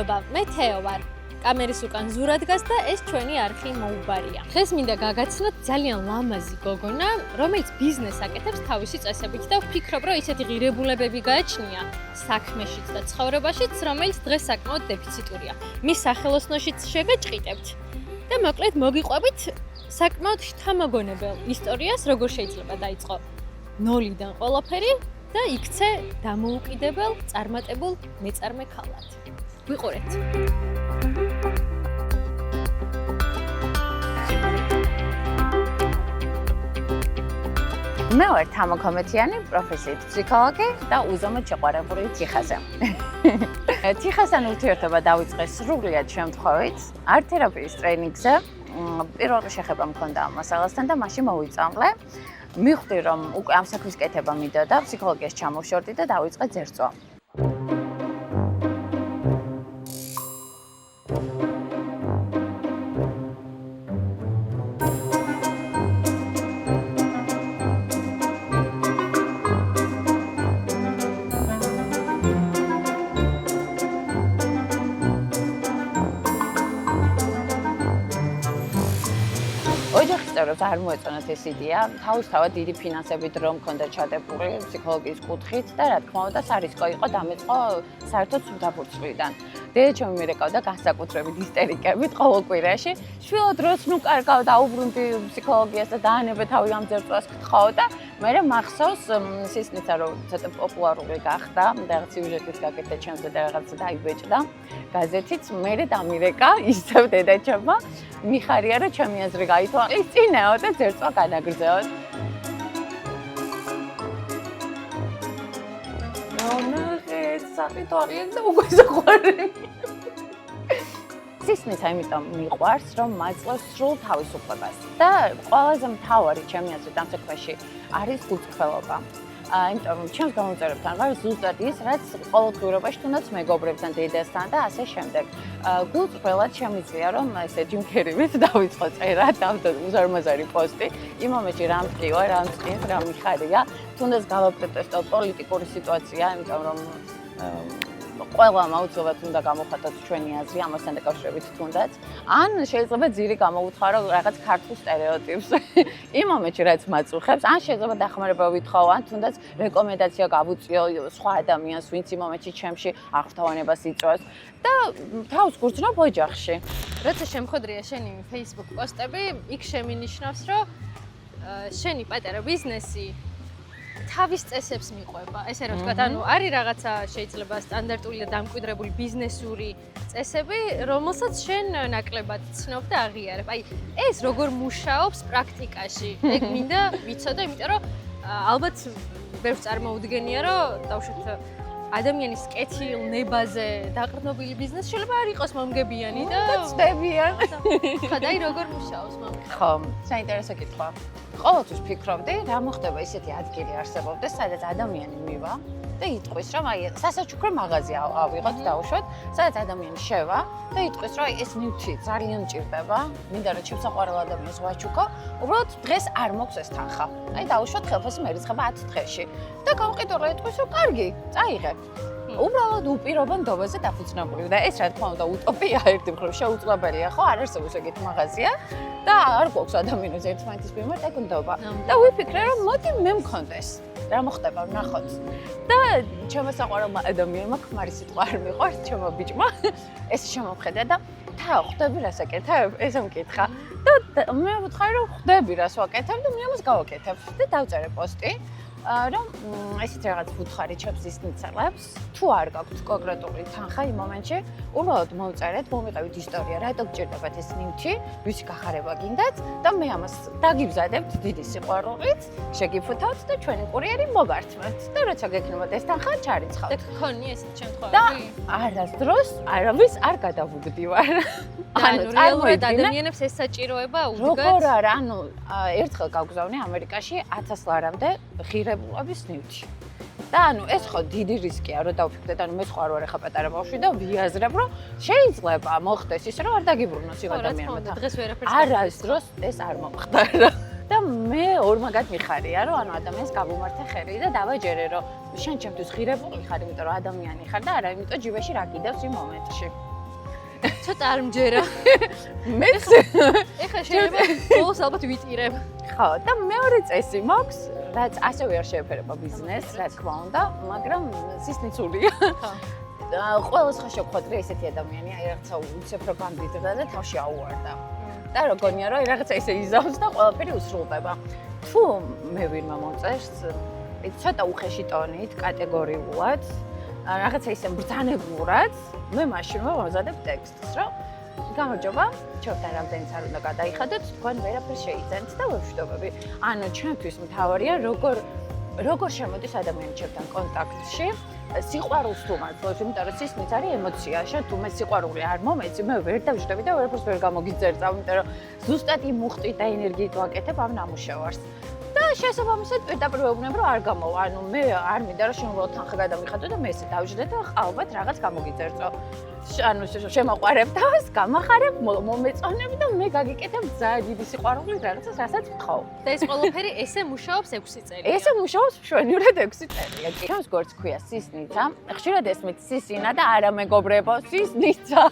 მადლობა, მე თეო ვარ. კამერის უკან ზურად გას და ეს ჩვენი არხი მოუბარია. დღეს მინდა გაგაცნოთ ძალიან ლამაზი გოგონა, რომელიც ბიზნესს აკეთებს თავისი წესებით და ვფიქრობ, რომ ისეთი ღირებულებები გააჩნია საქმეშიც და ცხოვრებაშიც, რომელიც დღეს საკმაოდ დეფიციტურია. მის სახელოსნოშიც შეგეჭყიდებთ და მოკლედ მოგიყვებით საკმაოდ შთამოგონებელ ისტორიას, როგორ შეიძლება დაიწყო ნოლიდან ყველაფერი და იქცე დამოუკიდებელ, წარმატებულ მეწარმე ქალად. ვიყურეთ. მე ვარ თამო ქომეთიანი, პროფესიით ფსიქოლოგი და უზომოდ შეყვარებული თიხაზე. თიხასთან ურთიერთობა დავიწყე სრულიად შემთხვევით, არტ-თერაპიის ტრეინინგზე. პირველი შეხება მქონდა ამ მასალასთან და მაშინ მოვიწამლე. მივხვდი, რომ უკვე ამ საქმის კეთება მინდოდა, ფსიქოლოგიას ჩამოვშორდი და დავიწყე ძერწვა. ოჯახისწევრებს არ მოეწონათ ეს იდეა, თავისთავად დიდი ფინანსებით რომ მქონდა ჩადებული ფსიქოლოგიის კუთხით და რა თქმა უნდა სარისკო იყო დამეწყო საერთოდ სულთაფურცლიდან. დედაჩემი მირეკავდა განსაკუთრებით ისტერიკებით ყოველ კვირაში. შვილო დროს ნუ კარგავ დაუბრუნდი ფსიქოლოგიას და დაანებე თავი ამ ძერწვას გთხოვ და მე მახსოვს სისნიცა რომ ცოტა პოპულარული გახდა და რაღაც სიუჟეტიც გაკეთდა ჩემზე და რაღაც დაიბეჭდა გაზეთიც მე დამირეკა ისევ დედაჩემმა მიხარია რომ ჩემი აზრი გაითვალისწინეო და ძერწვა განაგრძეო. საკითხია და უკვე საყვარელი. სისნიცა იმიტომ მიყვარს, რომ მაძლევს სრულ თავისუფლებას და ყველაზე მთავარი ჩემი აზრით ამ საქმეში არის გულწრფელობა. იმიტომ რომ ჩემს გამომწერებთან ვარ ზუსტად ის, რაც ყოველდღიურობაში თუნდაც მეგობრებთან, დედასთან და ასე შემდეგ. გულწრფელად შემიძლია რომ ესე ჯიმ კერივით დავიწყო წერა და უზარმაზარი პოსტი. იმ მომენტში რა მტკივა, რა მწყინს, რა მიხარია, თუნდაც გავაპროტესტო პოლიტიკური სიტუაცია, იმიტომ რომ ყველამ აუცილებლად უნდა გამოხატოთ ჩვენი აზრი ამასთან დაკავშირებით თუნდაც. ან შეიძლება ძირი გამოუთხარო რაღაც ქართულ სტერეოტიპს. იმ მომენტში რაც მაწუხებს, ან შეიძლება დახმარება ვითხოვ, ან თუნდაც რეკომენდაცია გავუწიო სხვა ადამიანს, ვინც იმ მომენტში ჩემში აღფრთოვანებას იწვევს და თავს გურჯნობ ოჯახში. როცა შემხოდრია შენი Facebook პოსტები, იქ შემინიშნავს, რომ შენი პატარა ბიზნესი თავის წესებს მიყვება. ესე რომ ვთქვათ, ანუ არის რაღაცა შეიძლება სტანდარტული და დამკვიდრებული ბიზნესური წესები, რომელსაც შენ ნაკლებად ცნობ და აღიარებ. აი, ეს როგორ მუშაობს პრაქტიკაში? ეგ მინდა ვიცოდე, იმიტომ რომ ალბათ ბევრს წარმოუდგენია, რომ დავუშვათ ადამიანის კეთილ ნებაზე დაყრდნობილი ბიზნესი შეიძლება არ იყოს მომგებიანი და ცდებიან. ხადაი როგორ მუშაობს მაგ? ხო, საინტერესო კითხვა. ყოველთვის ფიქრობდი, რა მოხდება ისეთი ადგილი არსებობდეს, სადაც ადამიანი მივა და იტყვის, რომ აი სასაჩუქრ მაღაზია ავიღოთ დავუშვათ, სადაც ადამიანი შევა და იტყვის, რომ აი ეს ნივთი ძალიან მჭირდება, მინდა რომ ჩემსაყვარელ ადამიანს ვაჩუქო, უბრალოდ დღეს არ მოქვს ეს თანხა. აი დავუშვათ ხელფასი მერიცხება 10 დღეში და გამყიდველა იტყვის, რომ კარგი, წაიღებ. უბრალოდ უპირობო ნდობაზე დაფუძნებული და ეს რა თქმა უნდა უტოპია ერთი მხრივ შეუძლებელია ხო არ არსებობს ეგეთი მაღაზია და არ გვაქვს ადამიანებს ერთმანეთის მიმართ ეგ ნდობა და ვიფიქრე რომ მოდი მე მქონდეს რა მოხდება ვნახოთ და ჩემო საყვარელმა ადამიანმა ქმარი სიტყვა არ მიყვარს ჩემო ბიჭმა ეს შემოვხედა და თა ხვდები რას აკეთებ ეს მკითხა და მე ვუთხარი რომ ხვდები რას ვაკეთებ და მე ამას გავაკეთებ და დავწერე პოსტი რომ ესეთ რაღაც ვუთხარი ჩემს ისნიცელებს თუ არ გაქვთ კონკრეტული თანხა იმ მომენტში უბრალოდ მოვწერეთ მომიყევით ისტორია რატო გჭირდებათ ეს ნივთი ვისი გახარება გინდათ და მე ამას დაგიბზადებთ დიდი სიყვარულით შეგიფუთავთ და ჩვენი კურიერი მოგართმევთ და როცა გექნებათ ეს თანხა ჩარიცხავთ და გქონი ესეთ შემთხვევები და არასდროს არავის არ გადავუგდივარ ანუ რეალურად ადამიანებს ეს საჭიროება უდგათ როგორ არა ანუ ერთხელ გავგზავნე ამერიკაში 1000 ლარამდე ღირებულების ნივთი და ანუ ეს ხო დიდი რისკია რომ დავფიქრდეთ ანუ მე სხვა არ ვარ ახლა პატარა ბავშვი და ვიაზრებ რომ შეიძლება მოხდეს ის რომ არ დაგიბრუნოს იმ ადამიანმა დღეს ვერაფერს არასდროს ეს არ მომხდარა და მე ორმაგად მიხარია რომ ანუ ადამიანს გამომართე ხელი და დავაჯერე რომ შენ ჩემთვის ღირებული ხარ იმიტომ რომ ადამიანი ხარ და არა იმიტომ ჯიბეში რა კიდევს იმ მომენტში ცოტა არ მჯერა. მეც ეხლა შეიძლება ბოლოს ალბათ ვიტირებ. ხო, და მეორე წესი მაქვს, რაც ასევე არ შეეფერება ბიზნესს, რა თქმა უნდა, მაგრამ სისნიცულია. ხო. ყველას ხარ შეგხვედრე ესეთი ადამიანი, აი რაღაცა უცებრო გამდიდრდა და თავში აუვარდა. და როგორია რომ რაღაცა ისე იზავს და ყველაფერი უსრულდება. თუ მე ვინმე მომწერს, ცოტა უხეში ტონით, კატეგორიულად, რაღაცა ისე ბრძანებულად, მე მაშინ ვამზადებ ტექსტს, რომ გამარჯობა, ჩვენთან რამდენიც არ უნდა გადაიხადოთ, თქვენ ვერაფერს შეიძენთ და ვებშვიდობები. ანუ ჩვენთვის მთავარია როგორ შემოდის ადამიანი ჩვენთან კონტაქტში, სიყვარულს თუ მართლაც, იმიტომ რომ სისხლიც არის ემოცია, შენ თუ მე სიყვარული არ მომეცი, მე ვერ დავждები და ვერაფერს ვერ გამოგიძერწავ, იმიტომ რომ ზუსტად იმ მუხტით და ენერგიით ვაკეთებ ამ ნამუშევარს. და შესაბამისად პირდაპირ ვეუბნებ, რომ არ გამოვა, ანუ მე არ მინდა რომ შენ უბრალოდ თანხა გადამიხადო და მე ესე დავждე და ალბათ რაღაც გამოგიძერწო. ანუ შემოყვარებ თავს, გამახარებ, მომეწონებ და მე გაგიკეთებ ძალიან დიდი სიყვარული რაღაცას, რასაც ვთხოვ. და ეს ყველაფერი ესე მუშაობს 6 წელი. ესე მუშაობს მშვენივრად 6 წელია. ჩემს გვერდს ქვია სისნიცა. ხშირად ესმით სისინა და არა მეგობრებო, სისნიცა.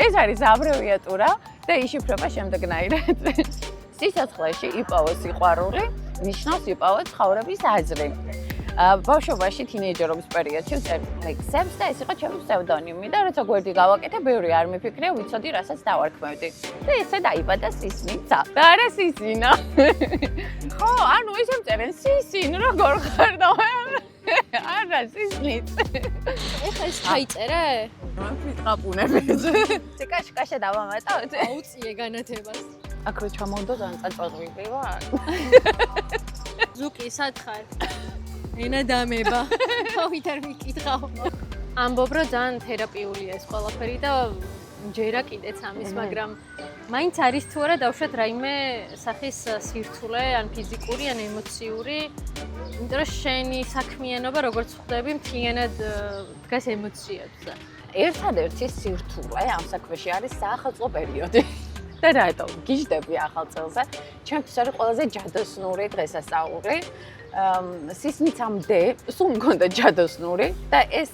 ეს არის აბრევიატურა და იშიფრება შემდეგნაირად. სიცოცხლეში იპოვო სიყვარული, ნიშნავს იპოვო ცხოვრების აზრი. ბავშვობაში, თინეიჯერობის პერიოდში ვწერდი ლექსებს და ეს იყო ჩემი ფსევდონიმი და როცა გვერდი გავაკეთე, ბევრი არ მიფიქრია, ვიცოდი, რასაც დავარქმევდი. და ესე დაიბადა სისნიცა. და არა სისინა. ხო, ანუ ისე მწერენ სისინ, როგორ ხარ და არა სისნიც. ეხლა ეს ჩაიწერე? ვიტყაპუნებს. ციკაშკაშა დავამატავთ. აუწიე განათებას. აქ ჩამოვდო განწაწყვილი ვარ. ზუკი, სად ხარ? ენა დამება. თვითონ არ მიკითხავ. ამბობ, რომ ძალიან თერაპიულია ეს ყველაფერი და ჯერა კიდეც ამის, მაგრამ მაინც არის თუ არა დავშვათ რაიმე სახის სირთულე, ან ფიზიკური, ან ემოციური, იმიტომ რომ შენი საქმიანობა როგორც ხვდები, მთლიანად დგას ემოციებზე. ერთადერთი სირთულე ამ საქმეში არის საახალწლო პერიოდი. და რატომ? გიждდები ახალ წელზე. ჩემთვის არის ყველაზე ჯადოსნური დღესასწაული. სისნიცამდე სულ მქონდა ჯადოსნური და ეს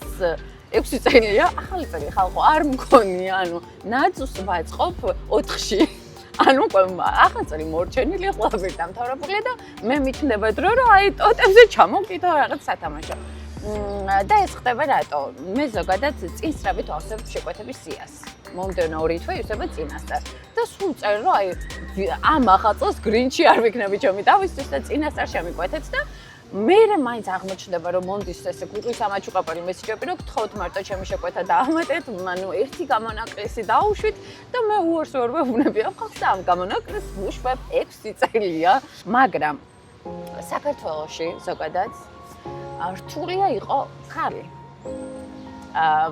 6 წელია ახალი წელი ხალხო არ მქონია, ანუ ნაძვს ვაწყობ 4-ში. ანუ ახალი წელი მორჩენილია, ყველაფერი დამთავრებულია და მე მიჩნდება დრო, რომ აი ტოტებზე ჩამოვკიდო რაღაც სათამაშო. და ეს ხდება რატო? მე ზოგადად წინსწრებით ავსებ შეკვეთების სიას. მომდევნო 2 თვე ისევე წინასწარ. და სულ წერ რომ აი ამ ახალ წელს გრინჩი არ ვიქნები ჩემი თავისთვის და წინასწარ შემიკვეთეთ და მე მაინც აღმოჩნდება რომ მომდის ესე გუგლის ამაჩუყაპარი მესიჯები რომ გთხოვთ მარტო ჩემი შეკვეთა დაამატეთ, ანუ ერთი გამონაკლისი დაუშვით და მე უორს ვერ ვეუბნები ამ ხალხს და ამ გამონაკლისს ვუშვებ 6 წელია, მაგრამ საქართველოში ზოგადად რთულია იყო ხალი.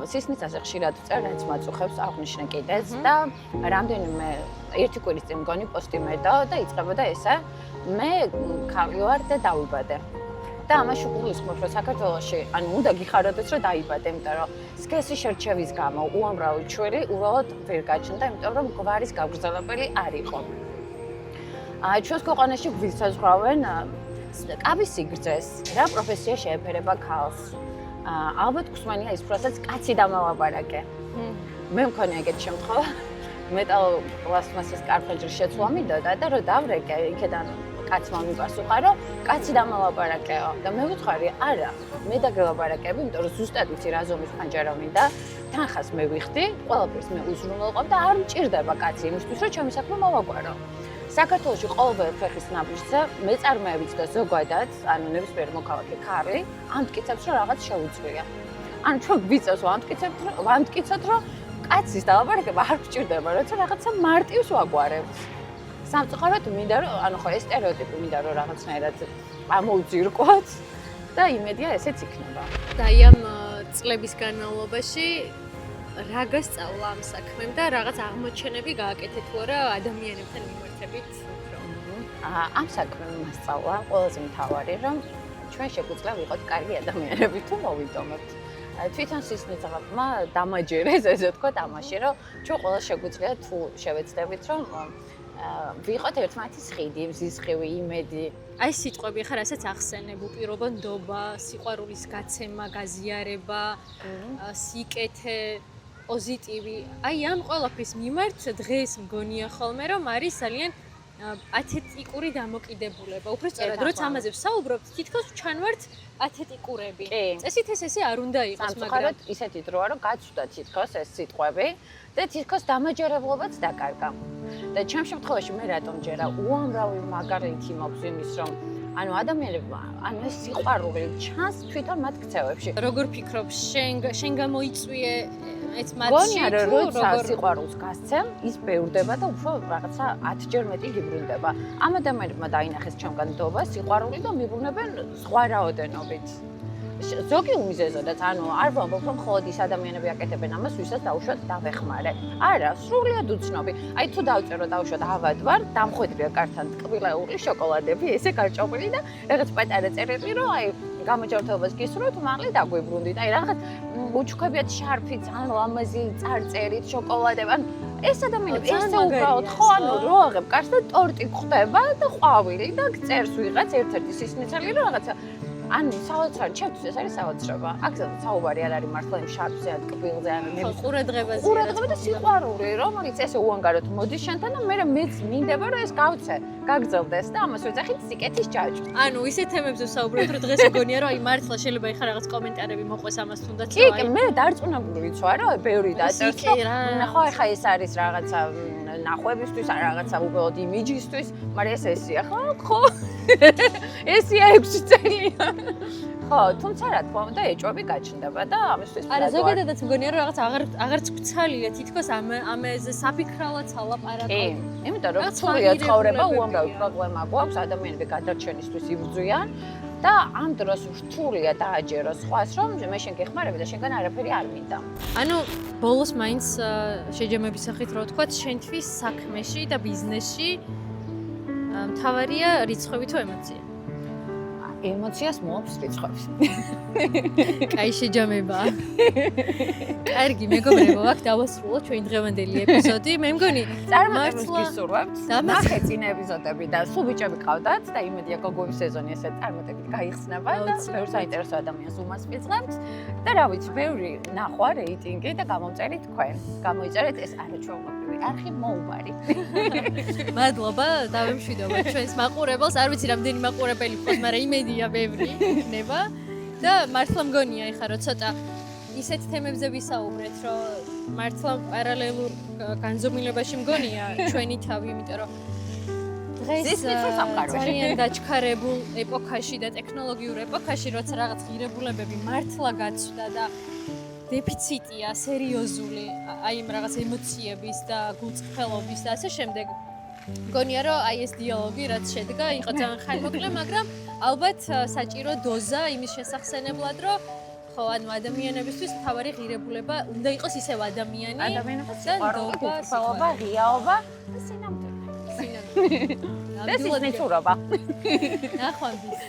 სისნიცაზე ხშირად ვწერ, რაც მაწუხებს აღნიშნე კიდეც და რამდენიმე ერთი კვირის წინ მგონი პოსტი მედო და იწყებოდა ესე მე ხალი ვარ და დავიბადე. და ამაში გულისხმობ, რომ საქართველოში, ანუ უნდა გიხაროდეს, რომ დაიბადე, იმიტომ რომ სქესი შერჩევის გამო უამრავი ჩვილი უბრალოდ ვერ გაჩნდა, იმიტომ რომ გვარის გაგრძელებელი არ იყო. ჩვენს ქვეყანაში გვისაზღვრავენ კაბის სიგრძეს, რა პროფესია შეეფერება ქალს. ალბათ გსმენია ის, რასაც კაცი დამალაპარაკე. მე მქონია ეგეთი შემთხვევა. მეტალ პლასტმასის კარფეჯრის შეცვლა მინდოდა და რომ დავრეკე, იქიდან კაცმა მიპასუხა, რომ კაცი დამალაპარაკეო და მე ვუთხარი, არა, მე დაგელაპარაკები, იმიტომ რომ ზუსტად ვიცი რა ზომის ფანჯარა მინდა, თანხას მე ვიხდი, ყველაფერს მე უზრუნველყოფ და არ მჭირდება კაცი იმისთვის, რომ ჩემი საქმე მოვაგვარო. საქართველოში ყოველ ფეხის ნაბიჯზე მეწარმეებიც და ზოგადად, ანუ ნებისმიერ მოქალაქე ქალი, ამტკიცებს, რომ რაღაც შეუძლია. ანუ ჩვენ გვიწევს ვამტკიცოთ, რომ კაცის დალაპარაკება არ გჭირდება, როცა რაღაცა მარტივს ვაგვარებთ. სამწუხაროდ მინდა რომ, ანუ ხო ეს სტერეოტიპი მინდა რომ რაღაცნაირად ამოვძირკვოთ და იმედია ესეც იქნება. და აი ამ წლების განმავლობაში რა გასწავლა ამ საქმემ და რაღაც აღმოჩენები გააკეთე თუ არა ადამიანებთან მიმართებით უფრო? ამ საქმემ მასწავლა ყველაზე მთავარი, რომ ჩვენ შეგვიძლია ვიყოთ კარგი ადამიანები თუ მოვიდომოთ. თვითონ სისნიცაღმა დამაჯერეს, ესე ვთქვათ, ამაში, რომ ჩვენ ყველა შეგვიძლია თუ შევეცდებით, რომ ვიყოთ ერთმანეთის ხიდი, მზისხივი, იმედი. აი სიტყვები ხარ, რასაც ახსენებ, უპირობო ნდობა, სიყვარულის გაცემა, გაზიარება, სიკეთე. პოზიტივი. აი ამ ყველაფრის მიმართ დღეს მგონია ხოლმე რომ არის ძალიან ათეტიკური დამოკიდებულება. უბრალოდ როცა ამაზე ვსაუბრობთ, თითქოს ჩანვართ ათეტიკურები. წესით ესე არ უნდა იყოს, მაგრამ ისეთი დროა რომ გაცვდა თითქოს ეს სიტყვები და თითქოს დამაჯერებლობაც დაკარგა. და ჩემ შემთხვევაში მე რატომ ჯერა უამრავი მაგალითი მაქვს იმის რომ ანუ ადამიანებმა ანუ ეს სიყვარული ჩანს თვითონ მათ ქცევებში. როგორ ფიქრობ, შენ გამოიწვიე ეს მათში გონია რომ როცა სიყვარულს გასცემ, ის ბევრდება და უფრო რაღაცა 10 ჯერ მეტი გიბრუნდება. ამ ადამიანებმა დაინახეს ჩემგან ნდობა სიყვარული და მიბრუნებენ სხვა რაოდენობით. ზოგი უმიზეზოდაც, ანუ არ ვამბობ, რომ მხოლოდ ის ადამიანები აკეთებენ ამას, ვისაც დაუშვათ დავეხმარე. არა, სრულიად უცნობი. აი თუ დავწერო დაუშვათ ავად ვარ, დამხვედრია კართან ტკბილეული შოკოლადები, ესე გარჭობილი და რაღაც პატარა წერილი, რომ აი გამოჯანმრთელობას გისურვებთ, მაღლა დაგვიბრუნდით. აი რაღაც უჩქებიათ შარფით, ან ლამაზი წარწერით, შოკოლადები. ან ეს ადამიანები ესე უბრალოდ ხო, ანუ რო აღებ კარს და ტორტი გვხდება და ყვავილი და წერს ვიღაც ერთ-ერთი სისნიცელი რომ რაღაცა ანუ საოცარი, ჩემთვის ეს არის საოცრება. აქ საუბარი არ არის მართლა იმ შარფზე, ან ტკბილზე, ან ყურადღებაზე. ყურადღება და სიყვარული, რომელიც ესე უანგაროდ მოდის შენთან და მე მეც მინდება რომ ეს გავცე, გაგრძელდეს და ამას ვეძახით სიკეთის ჯაჭვ. ანუ ისეთ თემებზე ვსაუბრობთ, რომ დღეს მგონია რომ აი მართლა შეიძლება ეხლა რაღაც კომენტარები მოყვეს ამას თუნდაც რომ აი მე დარწმუნებული ვიცვარ რომ ბევრი დაწერს რომ ხო ეხა ეს არის რაღაცა ნახვებისთვის ან რაღაცა უბრალოდ იმიჯისთვის, მაგრამ ეს ესია ხო? ესია 6 წელი. ხო, თუმცა რა თქმა უნდა ეჭვები გაჩნდება და ამისთვის არა ზოგადადაც მგონია რომ რაღაც აღარც გვცალია თითქოს ამაზე საფიქრალაც ალაპარაკობ. იმიტომ რომ ცურია ცხოვრება უამრავი პრობლემა გვაქვს, ადამიანები გადარჩენისთვის იბრძვიან და ამ დროს რთულია დააჯერო სხვას რომ მე შენ გეხმარები და შენგან არაფერი არ მინდა. ანუ ბოლოს მაინც შეჯამების სახით რა ვთქვათ, შენთვის საქმეში და ბიზნესში მთავარია რიცხვები თუ ემოცია? ემოციას მოაქვს რიცხვებს. კაი შეჯამებაა. კარგი, მეგობრებო, აქ დავასრულოთ ჩვენი დღევანდელი ეპიზოდი. მე მგონი წარმატებას გისურვებთ. ნახეთ წინა ეპიზოდები და სულ ბიჭები ყავდათ და იმედია გოგოების სეზონი ესე წარმატებით გაიხსნება და ბევრ საინტერესო ადამიანს უმასპინძლებთ და რა ვიცი, ბევრი ნახვა, რეიტინგი და გამომწერით თქვენ. გამოიწერეთ ეს არაჩვეულებრივი არხი მოუბარი. მადლობა, დავემშვიდობა ჩვენს მაყურებელს. არ ვიცი რამდენი მაყურებელი გქონს, მაგრამ იმედია ბევრი იქნება და მართლა მგონია ეხლა რომ ცოტა ისეთ თემებზე ვისაუბრეთ, რომ მართლა პარალელურ განზომილებაში მგონია ჩვენი თავი, იმიტომ რომ დღეს ძალიან დაჩქარებულ ეპოქაში და ტექნოლოგიურ ეპოქაში, როცა რაღაც ღირებულებები მართლა გაცვდა და დეფიციტია სერიოზული აი იმ რაღაც ემოციების და გულწრფელობის და ასე შემდეგ. მგონია რომ აი ეს დიალოგი რაც შედგა, იყო ძალიან ხანმოკლე, მაგრამ ალბათ საჭირო დოზა იმის შესახსენებლად, რომ ხო, ანუ ადამიანებისთვის მთავარი ღირებულება უნდა იყოს ისევ ადამიანი, სიყვარული, გულწრფელობა, ღიაობა და სინამდვილე. სინამდვილე. და სიზნეცურობა. ნახვამდის.